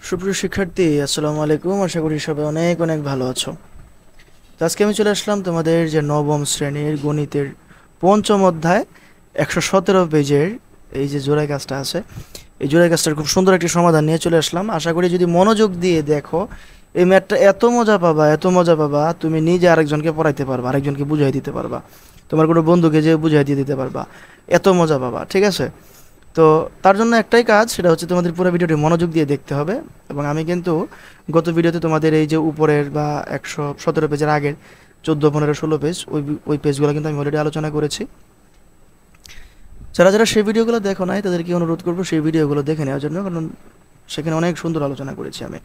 সুপ্রিয় শিক্ষার্থী, আসসালামু আলাইকুম। আশা করি সবাই অনেক অনেক ভালো আছো। তো আজকে আমি চলে আসলাম তোমাদের যে নবম শ্রেণীর গণিতের পঞ্চম অধ্যায় 117 পেজের এই যে জোড়াই কাজটা আছে, এই জোড়াই কাজটার খুব সুন্দর একটি সমাধান নিয়ে চলে আসলাম। আশা করি যদি মনোযোগ দিয়ে দেখো এই ম্যাথটা এত মজা পাবা, এত মজা পাবা, তুমি নিজে আরেকজনকে পড়াইতে পারবা, আরেকজনকে বুঝাই দিতে পারবা, তোমার কোনো বন্ধুকে যে বুঝাই দিয়ে দিতে পারবা, এত মজা পাবা। ঠিক আছে? তো তার জন্য একটাই কাজ, সেটা হচ্ছে তোমাদের পুরো ভিডিওটি মনোযোগ দিয়ে দেখতে হবে। এবং আমি কিন্তু গত ভিডিওতে তোমাদের এই যে উপরের বা 117 পেজের আগের 14, 15, 16 পেজ, ওই পেজগুলো কিন্তু আমি অলরেডি আলোচনা করেছি। যারা যারা সেই ভিডিওগুলো দেখো নাই তাদেরকে অনুরোধ করবো সেই ভিডিওগুলো দেখে নেওয়ার জন্য, কারণ সেখানে অনেক সুন্দর আলোচনা করেছি আমি।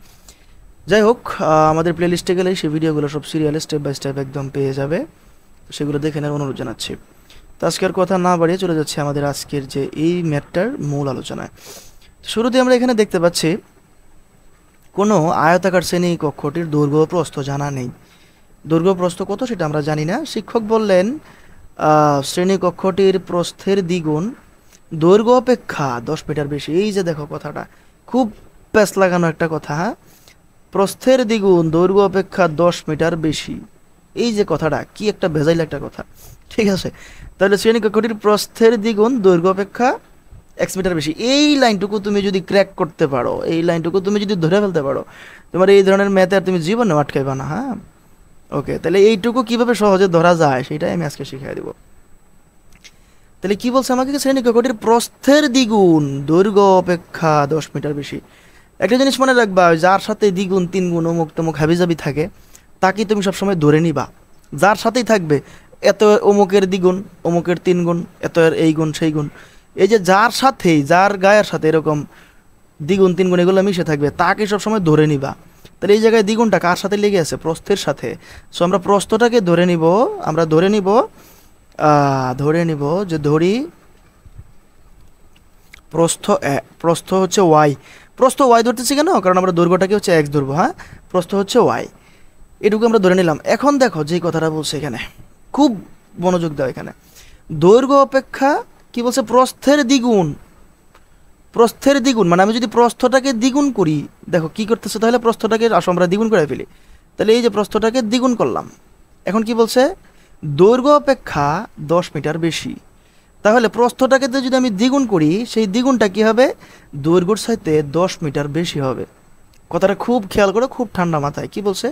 যাই হোক, আমাদের প্লে লিস্টে গেলেই সেই ভিডিওগুলো সব সিরিয়ালে স্টেপ বাই স্টেপ একদম পেয়ে যাবে, তো সেগুলো দেখে নেওয়ার অনুরোধ জানাচ্ছি। তো আজকের কথা না বাড়িয়ে চলে যাচ্ছে আমাদের আজকের যে এই ম্যাথটার মূল আলোচনায়। শুরুতে আমরা এখানে দেখতে পাচ্ছি কোনো আয়তাকার শ্রেণী কক্ষটির দৈর্ঘ্য প্রস্থ জানা নেই। দৈর্ঘ্য প্রস্থ কত সেটা আমরা জানি না। শিক্ষক বললেন শ্রেণী কক্ষটির প্রস্থের দ্বিগুণ দৈর্ঘ্য অপেক্ষা 10 মিটার বেশি। এই যে দেখো কথাটা, খুব প্যাচ লাগানো একটা কথা। হ্যাঁ, প্রস্থের দ্বিগুণ দৈর্ঘ্য অপেক্ষা 10 মিটার বেশি, এই যে কথাটা, কি একটা ভেজাইল একটা কথা। ঠিক আছে? তাহলে শ্রেণী কক্ষটির প্রস্থের দ্বিগুণ দৈর্ঘ্য অপেক্ষা 1 মিটার বেশি, এই লাইনটুকু তুমি যদি ক্র্যাক করতে পারো, এই লাইনটুকু তুমি যদি ধরে ফেলতে পারো, তোমার এই ধরনের ম্যাথে আর তুমি জীবনে আটকাইবা না। হ্যাঁ, ওকে। তাহলে এইটুকু কিভাবে সহজে ধরা যায় সেটাই আমি আজকে শিখিয়ে দেবো। তাহলে কি বলছে আমাকে, শ্রেণী কক্ষটির প্রস্থের দ্বিগুণ দৈর্ঘ্য অপেক্ষা 10 মিটার বেশি। একটা জিনিস মনে রাখবা, যার সাথে দ্বিগুণ, তিনগুণ, অমুক তমুক হাবিজাবি থাকে তাকে তুমি সবসময় ধরে নিবা। যার সাথেই থাকবে এত অমুকের দ্বিগুণ, অমুকের তিনগুণ, এত এর এই গুণ সেই গুণ, এই যে যার সাথেই, যার গায়ের সাথে এরকম দ্বিগুণ তিনগুণ এগুলো মিশে থাকবে তাকে সবসময় ধরে নিবা। তাহলে এই জায়গায় দ্বিগুণটা কার সাথে লেগে আছে? প্রস্থের সাথে। সো আমরা প্রস্থটাকে ধরে নিব, আমরা ধরে নিব যে ধরি প্রস্থ হচ্ছে ওয়াই। প্রস্থ ওয়াই ধরতেছি কেন? কারণ আমরা দৈর্ঘ্যটাকে হচ্ছে এক্স ধরবো। হ্যাঁ, প্রস্থ হচ্ছে ওয়াই, এটুকু আমরা ধরে নিলাম। এখন দেখো যেই কথাটা বলছে এখানে, খুব মনোযোগ দাও এখানে। দৈর্ঘ্য অপেক্ষা কি বলছে? প্রস্থের দ্বিগুণ। প্রস্থের দ্বিগুণ মানে আমি যদি প্রস্থটাকে দ্বিগুণ করি, দেখো কি করতেছে, তাহলে প্রস্থটাকে আসো আমরা দ্বিগুণ করে ফেলি। তাহলে এই যে প্রস্থটাকে দ্বিগুণ করলাম, এখন কি বলছে? দৈর্ঘ্য অপেক্ষা 10 মিটার বেশি। তাহলে প্রস্থটাকে যদি আমি দ্বিগুণ করি, সেই দ্বিগুণটা কি হবে? দৈর্ঘ্যের সাথে 10 মিটার বেশি হবে। কথাটা খুব খেয়াল করো, খুব ঠান্ডা মাথায়। কি বলছে?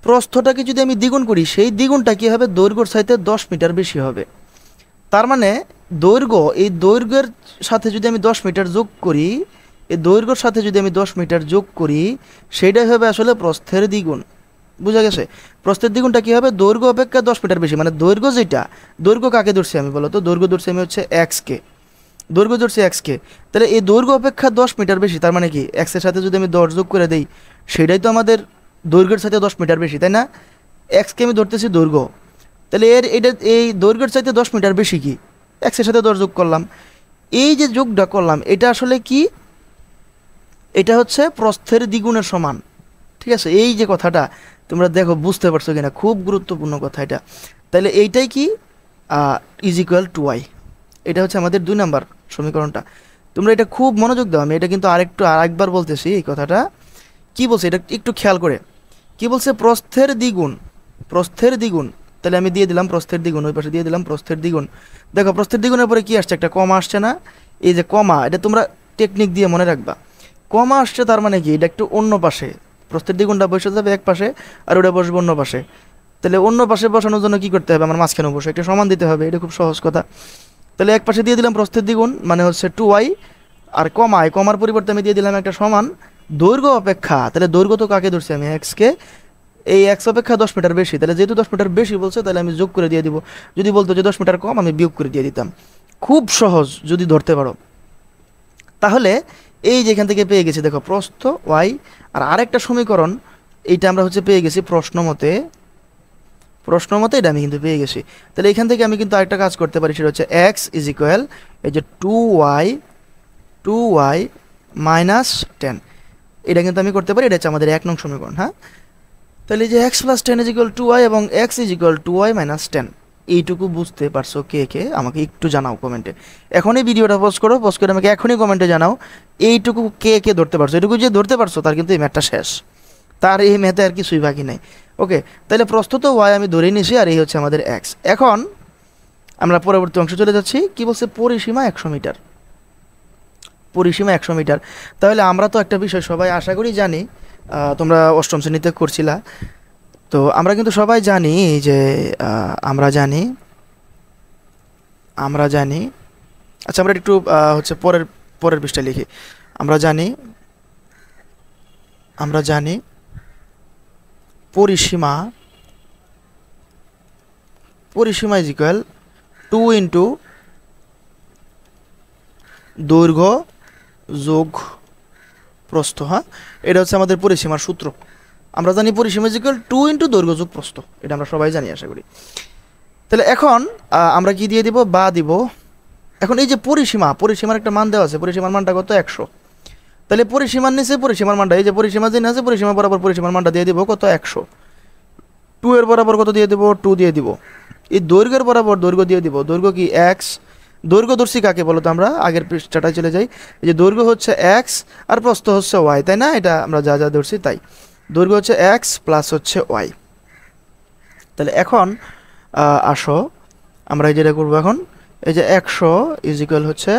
প্রস্থটাকে যদি আমি দ্বিগুণ করি, সেই দ্বিগুণটা কি হবে? দৈর্ঘ্যের সাথে 10 মিটার বেশি হবে। তার মানে দৈর্ঘ্য, এই দৈর্ঘ্যের সাথে যদি আমি 10 মিটার যোগ করি, এই দৈর্ঘ্যের সাথে যদি আমি 10 মিটার যোগ করি, সেইটাই হবে আসলে প্রস্থের দ্বিগুণ। বুঝা গেছে? প্রস্থের দ্বিগুণটা কি হবে? দৈর্ঘ্য অপেক্ষা 10 মিটার বেশি। মানে দৈর্ঘ্য যেটা, দৈর্ঘ্য কাকে ধরছি আমি বলো তো? দৈর্ঘ্য ধরছি আমি হচ্ছে এক্সকে, দৈর্ঘ্য ধরছি এক্সকে। তাহলে এই দৈর্ঘ্য অপেক্ষা 10 মিটার বেশি, তার মানে কি এক্সের সাথে যদি আমি 10 যোগ করে দিই, সেটাই তো আমাদের দৈর্ঘ্যের সাথে 10 মিটার বেশি, তাই না? এক্সকে আমি ধরতেছি দৈর্ঘ্য, তাহলে এটা এই দৈর্ঘ্যের চাইতে 10 মিটার বেশি কি? এক্সের সাথে 10 যোগ করলাম, এই যে যোগটা করলাম এটা আসলে কি? এটা হচ্ছে প্রস্থের দ্বিগুণের সমান। ঠিক আছে? এই যে কথাটা তোমরা দেখো বুঝতে পারছো কিনা, খুব গুরুত্বপূর্ণ কথা এটা। তাহলে এইটাই কি? Is equal to Y. এটা হচ্ছে আমাদের 2 নাম্বার সমীকরণটা। তোমরা এটা খুব মনোযোগ দাও, আমি এটা কিন্তু আরেকবার বলতেছি এই কথাটা। কি বলছে এটা একটু খেয়াল করে। কি বলছে? প্রস্থের দ্বিগুণ, প্রস্থের দ্বিগুণ। তাহলে আমি দিয়ে দিলাম প্রস্থের দ্বিগুণ, ওই পাশে দিয়ে দিলাম প্রস্থের দ্বিগুণ। দেখো প্রস্থের দ্বিগুণের পরে কি আসছে? একটা কমা আসছে না? এই যে কমা, এটা তোমরা টেকনিক দিয়ে মনে রাখবা। কমা আসছে তার মানে কি? এটা একটু অন্য পাশে, প্রস্থের দ্বিগুণটা বসে যাবে এক পাশে, আর ওটা বসবে অন্য পাশে। তাহলে অন্য পাশে বসানোর জন্য কি করতে হবে? আমার মাঝখানে বসে একটা সমান দিতে হবে, এটা খুব সহজ কথা। তাহলে এক পাশে দিয়ে দিলাম প্রস্থের দ্বিগুণ মানে হচ্ছে 2y, আর কমায়, কমার পরিবর্তে আমি দিয়ে দিলাম একটা সমান দৈর্ঘ্য অপেক্ষা। তাহলে দৈর্ঘ্য তো কাকে ধরছি আমি? এক্সকে। এই এক্স অপেক্ষা 10 মিটার বেশি, তাহলে যেহেতু 10 মিটার বেশি বলছে তাহলে আমি যোগ করে দিয়ে দিব। যদি বলতো যে 10 মিটার কম, আমি বিয়োগ করে দিয়ে দিতাম। খুব সহজ যদি ধরতে পারো। তাহলে এই যে এখান থেকে পেয়ে গেছি দেখো প্রস্থ ওয়াই, আর আরেকটা সমীকরণ এইটা আমরা হচ্ছে পেয়ে গেছি প্রশ্ন মতে, প্রশ্ন মতে এটা আমি কিন্তু পেয়ে গেছি। তাহলে এখান থেকে আমি কিন্তু আরেকটা কাজ করতে পারি, সেটা হচ্ছে এক্স ইজ ইকুয়াল এই যে 2y মাইনাস 10। এটা কিন্তু আমি করতে পারি, এটা হচ্ছে আমাদের 1 নং সমীকরণ। হ্যাঁ, তাহলে এই যে x plus 10 is equal 2y এবং x is equal 2y minus 10, এইটুকু বুঝতে পারছো কে কে আমাকে একটু জানাও কমেন্টে। এখনই ভিডিওটা পোস্ট করো, পোস্ট করে আমাকে এখনই কমেন্টে জানাও এইটুকু কে কে ধরতে পারছো। এটুকু যে ধরতে পারছো তার কিন্তু এই ম্যাথটা শেষ, তার এই ম্যাথে আর কিছুই বাকি নাই। ওকে, তাহলে প্রস্থ তো ওয়াই আমি ধরেই নিয়েছি, আর এই হচ্ছে আমাদের এক্স। এখন আমরা পরবর্তী অংশে চলে যাচ্ছি। কি বলছে? পরিসীমা 100 মিটার। পরিসীমা 100 মিটার। তাহলে আমরা তো একটা বিষয় সবাই আশা করি জানি, তোমরা অষ্টম শ্রেণীতে করছিলা, তো আমরা কিন্তু সবাই জানি যে আমরা জানি আচ্ছা আমরা একটু হচ্ছে পরের পরের পৃষ্ঠায় লিখি। আমরা জানি পরিসীমা ইজ ইকুয়াল 2 ইন্টু দৈর্ঘ্য যোগ প্রস্থ। হ্যাঁ, এটা হচ্ছে আমাদের পরিসীমার সূত্র। আমরা জানি পরিসীমা ইজ ইকুয়াল 2 ইন্টু দৈর্ঘ্য যোগ প্রস্থ, এটা আমরা সবাই জানি আশা করি। তাহলে এখন আমরা কি দিয়ে দিব? বা দিব। এখন এই যে পরিসীমার একটা মান দেওয়া আছে, পরিসীমার মানটা কত? 100। তাহলে পরিসীমার নিচে পরিসীমার মানটা, এই যে পরিসীমা যে আছে পরিসীমা বরাবর পরিসীমার মানটা দিয়ে দিব কত? 100। 2 এর বরাবর কত দিয়ে দিব? 2 দিয়ে দিব। এই দৈর্ঘ্যের বরাবর দৈর্ঘ্য দিয়ে দিব। দৈর্ঘ্য কি? এক্স। দৈর্ঘ্য ধরছি কাকে বলো তো? আমরা আগের পৃষ্ঠাটায় চলে যাই। এই যে দৈর্ঘ্য হচ্ছে এক্স আর প্রস্থ হচ্ছে ওয়াই, তাই না? এটা আমরা যা যা ধরছি তাই। দৈর্ঘ্য হচ্ছে এক্স প্লাস হচ্ছে ওয়াই। তাহলে এখন আসো আমরা এই যেটা করবো এখন, এই যে 100 ইজ ইকুয়াল হচ্ছে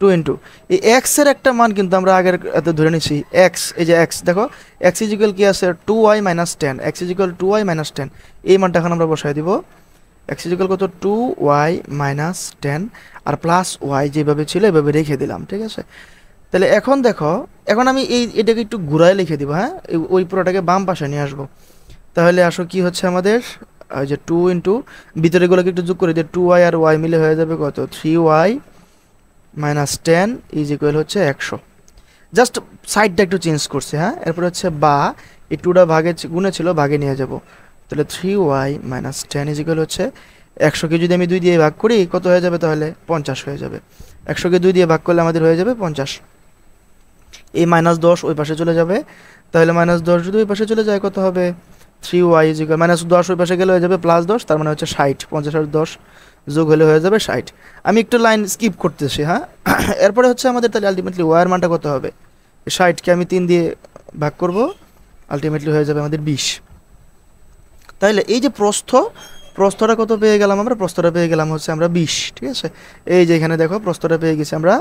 2 ইন্টু এই এক্সের একটা মান কিন্তু আমরা আগের ধরে নিচ্ছি এক্স। এই যে এক্স দেখো, এক্স ইজ ইকুয়াল কি আছে? 2y minus 10। X is equal 2y minus 10। এই মানটা এখন আমরা বসাই দিব। এক্স ইজ ইকুয়াল কত? 2y মাইনাস 10 আর প্লাস ওয়াই যেভাবে ছিল এভাবে রেখে দিলাম, ঠিক আছে? তাহলে এখন দেখো, এখন আমি এটাকে একটু ঘুরায় লিখে দিব। হ্যাঁ, ওই পুরোটাকে বাম পাশে নিয়ে আসবো। তাহলে আসো কি হচ্ছে আমাদের? ওই যে 2 ইন্টু ভিতরেগুলোকে একটু যোগ করে দিয়ে 2y আর y মিলে হয়ে যাবে কত? 3y মাইনাস 10 ইজ ইকুয়াল হচ্ছে 100। জাস্ট সাইডটা একটু চেঞ্জ করছে। হ্যাঁ, এরপর হচ্ছে বা এই 2টা ভাগে গুণে ছিল, ভাগে নিয়ে যাব। তাহলে 3y মাইনাস 10 ইজ ইকুয়াল হচ্ছে 100কে যদি আমি 2 দিয়ে ভাগ করি কত হয়ে যাবে? তাহলে 50 হয়ে যাবে। 100কে 2 দিয়ে ভাগ করলে আমাদের হয়ে যাবে 50। এই মাইনাস 10 ওই পাশে চলে যাবে। তাহলে মাইনাস 10 যদি ওই পাশে চলে যায় কত হবে? 3y ইজ ইকুয়াল মাইনাস 10 ওই পাশে গেলে হয়ে যাবে প্লাস 10, তার মানে হচ্ছে 60। 50 আর 10 যোগ হলে হয়ে যাবে 60। আমি একটু লাইন স্কিপ করতেছি। হ্যাঁ, এরপরে হচ্ছে আমাদের তাহলে আলটিমেটলি ওয়ার মানটা কত হবে? 60কে আমি 3 দিয়ে ভাগ করব, আলটিমেটলি হয়ে যাবে আমাদের 20। তাহলে এই যে প্রস্থটা কত পেয়ে গেলাম আমরা? প্রস্থটা পেয়ে গেলাম হচ্ছে আমরা 20, ঠিক আছে? এই যে এখানে দেখো প্রস্থটা পেয়ে গেছি আমরা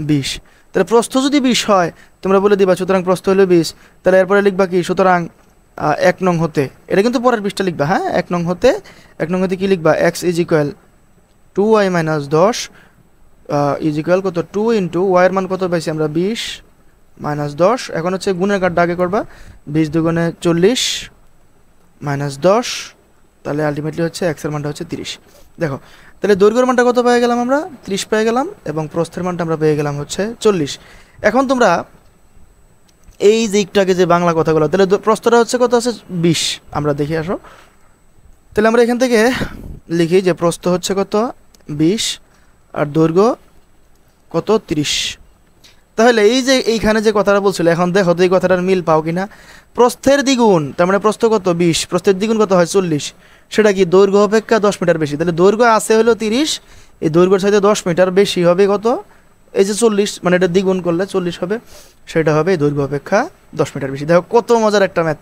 20। তাহলে প্রস্থ যদি 20 হয় তোমরা বলে দিবা সুতরাং প্রস্থ হলো 20। তাহলে এরপরে লিখবা কি? সুতরাং 1 নং হতে, এটা কিন্তু পরের পৃষ্ঠা লিখবা। হ্যাঁ, 1 নং হতে কি লিখবা? X is equal 2y minus 10 is equal কত? 2 ইন্টু ওয়াইয়ের মান কত পাইছি আমরা? 20 মাইনাস 10। এখন হচ্ছে গুণের কার্ডটা আগে করবা। 20 দুগুণে 40 মাইনাস 10, তাহলে আলটিমেটলি হচ্ছে এক্সের মানটা হচ্ছে 30। দেখো, তাহলে দৈর্ঘ্যের মানটা কত পেয়ে গেলাম আমরা? 30 পেয়ে গেলাম, এবং প্রস্থের মানটা আমরা পেয়ে গেলাম হচ্ছে 40। এখন তোমরা এই যে একটাকে যে বাংলা কথাগুলো, তাহলে প্রস্থটা হচ্ছে কত আছে? 20। আমরা দেখি আসো, তাহলে আমরা এখান থেকে লিখি যে প্রস্থ হচ্ছে কত? 20 আর দৈর্ঘ্য কত? 30। তাহলে এই যে এইখানে যে কথাটা বলছিল, এখন দেখো তো এই কথাটার মিল পাও কিনা? প্রস্থের দ্বিগুণ, তার মানে প্রস্থ কত? 20, প্রস্থের দ্বিগুণ কত হয়? 40। সেটা কি? দৈর্ঘ্য অপেক্ষা 10 মিটার বেশি। তাহলে দৈর্ঘ্য আছে হলো 30, এই দৈর্ঘ্যের সাথে 10 মিটার বেশি হবে কত? এই যে 40, মানে এটা দ্বিগুণ করলে 40 হবে, সেটা হবে দৈর্ঘ্য অপেক্ষা 10 মিটার বেশি। দেখো কত মজার একটা ম্যাথ,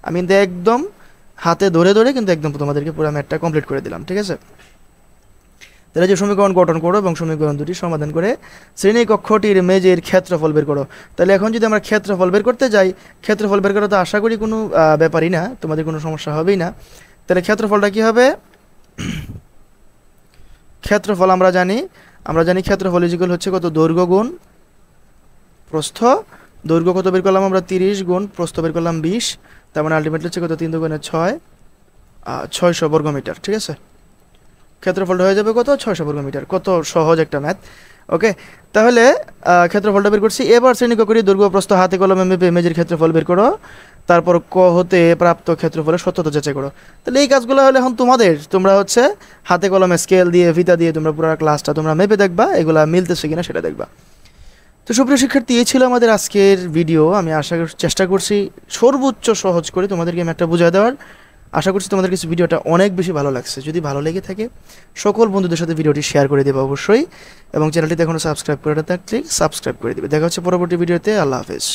আমি কিন্তু একদম হাতে ধরে ধরে কিন্তু একদম তোমাদেরকে পুরো ম্যাথটা কমপ্লিট করে দিলাম, ঠিক আছে? তাহলে যে সমীকরণ গঠন করো এবং সমীকরণ দুটি সমাধান করে শ্রেণীকক্ষটির মেঝের ক্ষেত্রফল বের করো। তাহলে এখন যদি আমরা ক্ষেত্রফল বের করতে যাই, ক্ষেত্রফল বের করা তো আশা করি কোনো ব্যাপারই না, তোমাদের কোনো সমস্যা হবেই না। তাহলে ক্ষেত্রফলটা কি হবে? ক্ষেত্রফল আমরা জানি ক্ষেত্রফল ইকুয়াল হচ্ছে কত? দৈর্ঘ্য গুণ প্রস্থ। দৈর্ঘ্য কত বের করলাম আমরা? 30 গুণ প্রস্থ বের করলাম 20, তার মানে আলটিমেটলি হচ্ছে কত? 3 দুগুণে 6, 600 বর্গমিটার, ঠিক আছে? ক্ষেত্রফলটা হয়ে যাবে কত? 600 বর্গমিটার। কত সহজ একটা ম্যাথ। ওকে, তাহলে ক্ষেত্রফলটা বের করছি। এবার শ্রেণীকক্ষটি দৈর্ঘ্য প্রস্থ হাতে কলমে মেপে মেঝের ক্ষেত্রফল বের করো। তারপর ক হতে প্রাপ্ত ক্ষেত্রফলের সত্যতা যাচাই করো। তাহলে এই কাজগুলো হলে এখন তোমরা হচ্ছে হাতে কলমে স্কেল দিয়ে ফিতা দিয়ে তোমরা পুরো ক্লাসটা তোমরা মেপে দেখবা এগুলা মিলতেছে কিনা সেটা দেখবা। তো সুপ্রিয় শিক্ষার্থী, এই ছিল আমাদের আজকের ভিডিও। আমি চেষ্টা করছি সর্বোচ্চ সহজ করে তোমাদেরকে ম্যাথটা বুঝিয়ে দেওয়ার। আশা করছি তোমাদের কাছে ভিডিওটা অনেক বেশি ভালো লাগছে। যদি ভালো লেগে থাকে সকল বন্ধুদের সাথে ভিডিওটি শেয়ার করে দেবে অবশ্যই, এবং চ্যানেলটিতে এখনও সাবস্ক্রাইব করে না থাকলে সাবস্ক্রাইব করে দেবে। দেখা হচ্ছে পরবর্তী ভিডিওতে। আল্লাহ হাফেজ।